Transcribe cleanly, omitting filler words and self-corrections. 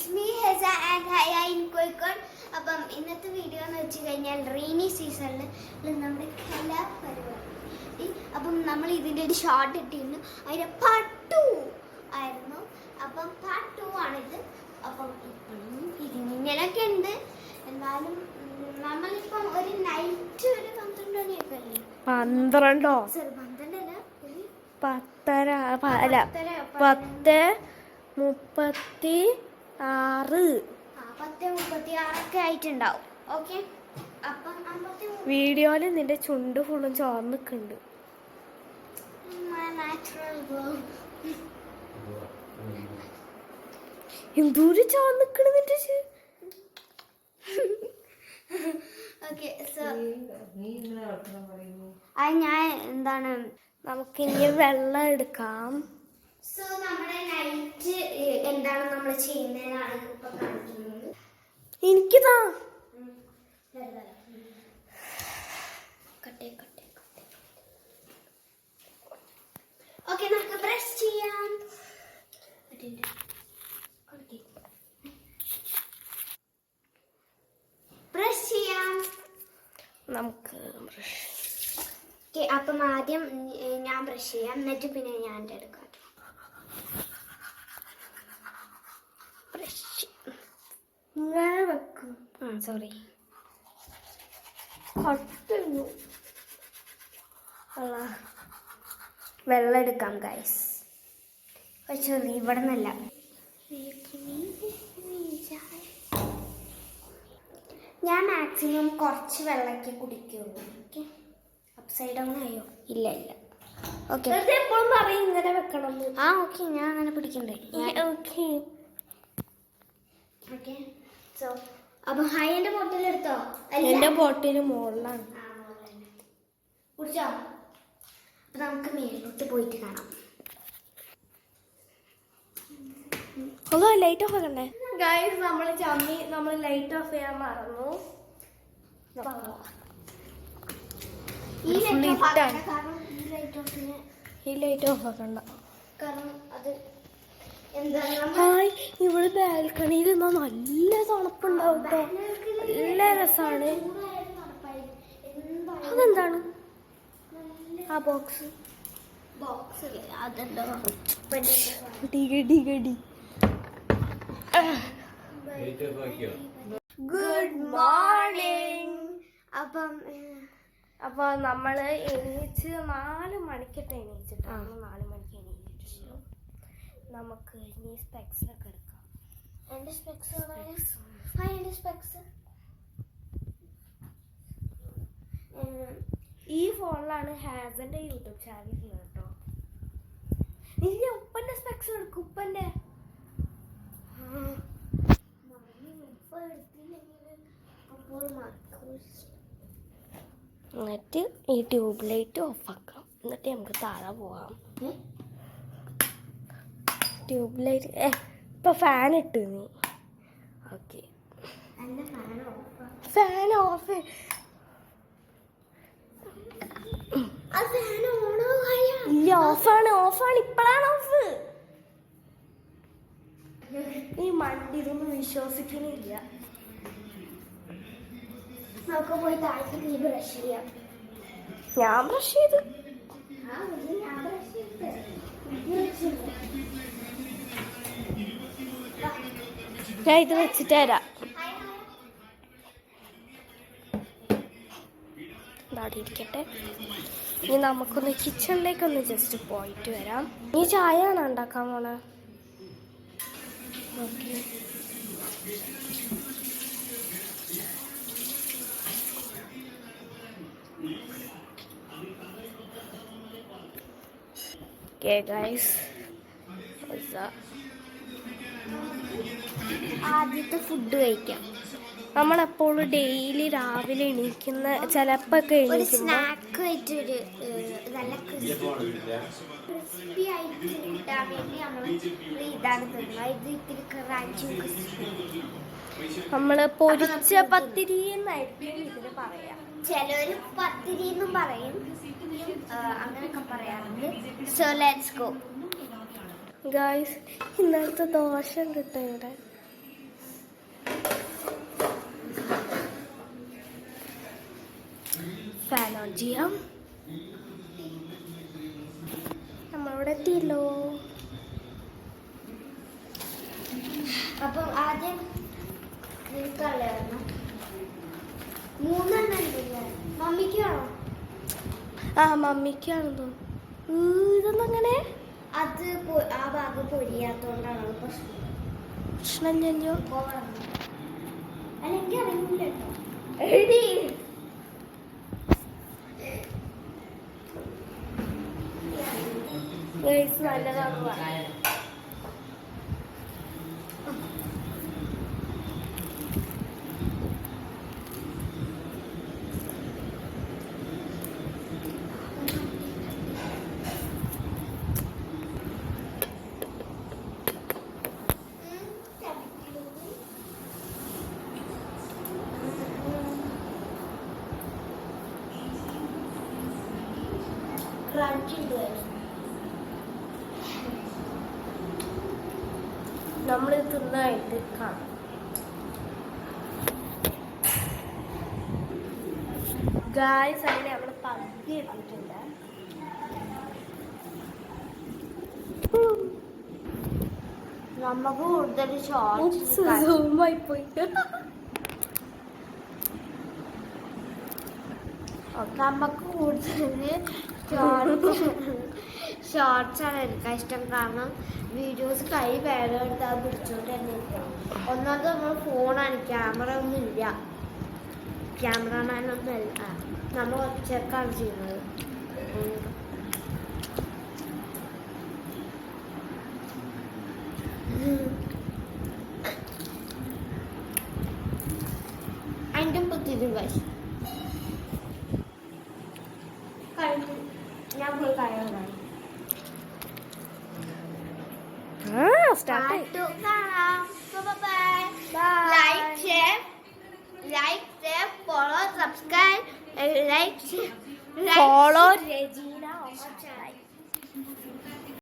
It's me Heza and Haya in Kozhikode. അപ്പം ഇന്നത്തെ video എന്ന് വെച്ച് കഴിഞ്ഞാൽ റെയിനി സീസണിൽ നമ്മുടെ കലാപരിപാടി. അപ്പം നമ്മൾ ഇതിൻ്റെ ഒരു ഷോർട്ട് ഇട്ടിരുന്നു, അതിൻ്റെ പാർട്ട് 2 ആയിരുന്നു. അപ്പം പാർട്ട് 2 ആണിത്. അപ്പം ഇപ്പോഴും ഇതിങ്ങനെയൊക്കെ ഉണ്ട്. എന്നാലും നമ്മളിപ്പം ഒരു നൈറ്റ് ഒരു 12 മണിയൊക്കെ അല്ലേ? 12 സോറി 12 അല്ല, 10:30 അല്ല 10:36 10:36 ആയിട്ടുണ്ടാവും. ഓക്കെ, അപ്പം വീഡിയോയില് നിന്റെ ചുണ്ട് ഫുള്ളും ചോർന്നിക്കുന്നുണ്ട്. എന്തോരം ചോർന്നിക്കണ് നിന്റെ ഓക്കെ. സോ അത് ഞാൻ എന്താണ്, നമുക്കിനി വെള്ളം എടുക്കാം. സോ നമ്മുടെ നൈറ്റ് എന്താണ് നമ്മൾ ചെയ്യുന്നതാണ് ഇപ്പൊ കാണിക്കുന്നത്. എനിക്കിതാ ഓക്കെ, നമുക്ക് ബ്രഷ് ചെയ്യാം. ബ്രഷ് ചെയ്യാം നമുക്ക്. അപ്പം ആദ്യം ഞാൻ ബ്രഷ് ചെയ്യാം, എന്നിട്ട് പിന്നെ ഞാൻ എൻ്റെ എടുക്കാം. ബ്രഷ് ഇങ്ങനെ വെക്കും. സോറി, വെള്ളം എടുക്കാം ഗൈസ്. പക്ഷേ ഇവിടെ നിന്നല്ല, ഞാൻ മാക്സിമം കുറച്ച് വെള്ളമൊക്കെ കുടിക്കുള്ളൂ. ഓക്കെ, അപ്സൈഡ് ഡൗൺ ആയോ? ഇല്ല ഇല്ല. ഓക്കെ, എപ്പോഴും പറയും ഇങ്ങനെ വെക്കണം. ആ ഓക്കെ, ഞാൻ അങ്ങനെ പിടിക്കണ്ടേ. Okay okay. സോ അപ്പൊ ഹൈൻ്റെ ബോട്ടിൽ എടുത്തോ? എന്റെ ബോട്ടിന് മുകളിലാണ്. കുടിച്ചോ? അപ്പൊ നമുക്ക് മേലോട്ട് പോയിട്ട് കാണാം. അതോ ലൈറ്റ് ഓഫ് ആക്കണ്ടേ? ഗൈസ്, നമ്മൾ ലൈറ്റ് ഓഫ് ചെയ്യാൻ മറന്നു. ഈ ലൈറ്റ് ഓഫ് ആക്കണ്ട. കാരണം അത് എന്താണ്, ഹായ്, ഇവിടെ ബാൽക്കണിയിൽ നിന്നാ നല്ല തണുപ്പുണ്ടാവും കേട്ടോ. നല്ല രസാണ്. അതെന്താണ് ആ ബോക്സ്? അതെന്താ? Good morning. അപ്പൊ നമ്മള് എണീച്ച് 4 മണിക്കിട്ട് എണീച്ചിട്ടാണ്. 4 മണിക്ക് എണീച്ചിട്ട് നമുക്ക് ഇനി സ്പെക്സ് ഒക്കെ എടുക്കാം. എന്റെ സ്പെക്സ് സ്പെക്സ് ഈ ഫോണിലാണ് ഹാസന്റെ യൂട്യൂബ് ചാനൽ കേട്ടോ. നിന്റെ ഉപ്പന്റെ സ്പെക്സ് എടുക്കും. ഉപ്പന്റെ എന്നിട്ട് ഈ ട്യൂബ് ലൈറ്റ് ഓഫ് ആക്കാം. എന്നിട്ട് നമുക്ക് താഴെ പോവാം. ട്യൂബ് ലൈറ്റ് ഇപ്പൊ ഫാൻ ഇട്ട് നീ. Okay, fan of. ഇല്ല, ഓഫാണ്. ഇപ്പഴാണ് ഓഫ്. ഈ മണ്ടി ഇതൊന്നും വിശ്വസിക്കുന്നില്ല. നമുക്ക് പോയി താഴത്തേക്ക് ബ്രഷ് ചെയ്യാം. ഞാൻ ബ്രഷ് ചെയ്ത് ഞാൻ ഇത് വെച്ചിട്ട് തരാം. അവിടെ ഇരിക്കട്ടെ. ഇനി നമുക്കൊന്ന് കിച്ചണിലേക്കൊന്ന് ജസ്റ്റ് പോയിട്ട് വരാം. നീ ചായ ആണോ ഉണ്ടാക്കാൻ പോണേ? ഓക്കെ, ഗൈസ്, ആദ്യത്തെ ഫുഡ് കഴിക്കാം. നമ്മളെപ്പോഴും ഡെയിലി രാവിലെ എണീക്കുന്ന ചിലപ്പൊക്കെ സ്നാക്ക് ആയിട്ടൊരു നല്ല ക്രിസ്പി ആയിട്ട് കിട്ടാൻ വേണ്ടി നമ്മൾ ഇതാണ് തരുന്നത്. ഇത് ഇത്തിരി ക്രാഞ്ചും നമ്മള് പൊരിച്ച പത്തിരി എന്നായിരിക്കും ഇതിന് പറയാം. ചിലര് പത്തിരി എന്നും പറയും, അങ്ങനെയൊക്കെ പറയാറുണ്ട്. So let's go. ഗായ്സ്, ഇന്നലത്തെ ദോശ ഉണ്ട് കേട്ടോ ഇവിടെ. വെയിറ്റ് ചെയ്യാം. നമ്മളിവിടെ എത്തിയല്ലോ. അപ്പം ആദ്യം കളയണം. 3 ഉണ്ടല്ലേ? മമ്മിക്കാണോ? ആ മമ്മിക്കാണെന്ന് തോന്നുന്നു. ഇതൊന്നും അങ്ങനെ അത് ആ ഭാഗം പൊരിയാത്തോണ്ടാണ് പ്രശ്നം ചെഞ്ചോ. അല്ലെങ്കിൽ അറിയില്ല കേട്ടോ. എഴുതി നല്ലതാണ് പറയാൻ. നമ്മൾ തിന്നായിട്ട് കാണാം. ഗായ്സ് അങ്ങനെ നമ്മൾ പകുതി എത്തിയിട്ടുണ്ട്. നമുക്ക് കൂടുതൽ ഷോർട്സ് സൂമായി പോയി. നമുക്ക് കൂടുതൽ ഷോർട്സ് ആണ് എടുക്കാൻ ഇഷ്ടം. കാരണം വീഡിയോസ് കൈ വേറെ എടുത്താൽ പിടിച്ചോണ്ട് തന്നെ ഇരിക്കണം. ഒന്നാമത് നമ്മൾ ഫോണാണ്, ക്യാമറ ഒന്നും ഇല്ല. ക്യാമറമാനൊന്നും അല്ല, നമ്മൾ ഒറ്റക്കാണ് ചെയ്യുന്നത്. അതിൻ്റെ പുത്തിരി വശം ഞാൻ പോയി കഴിയാൻ start. like share follow subscribe like follow Rajeena.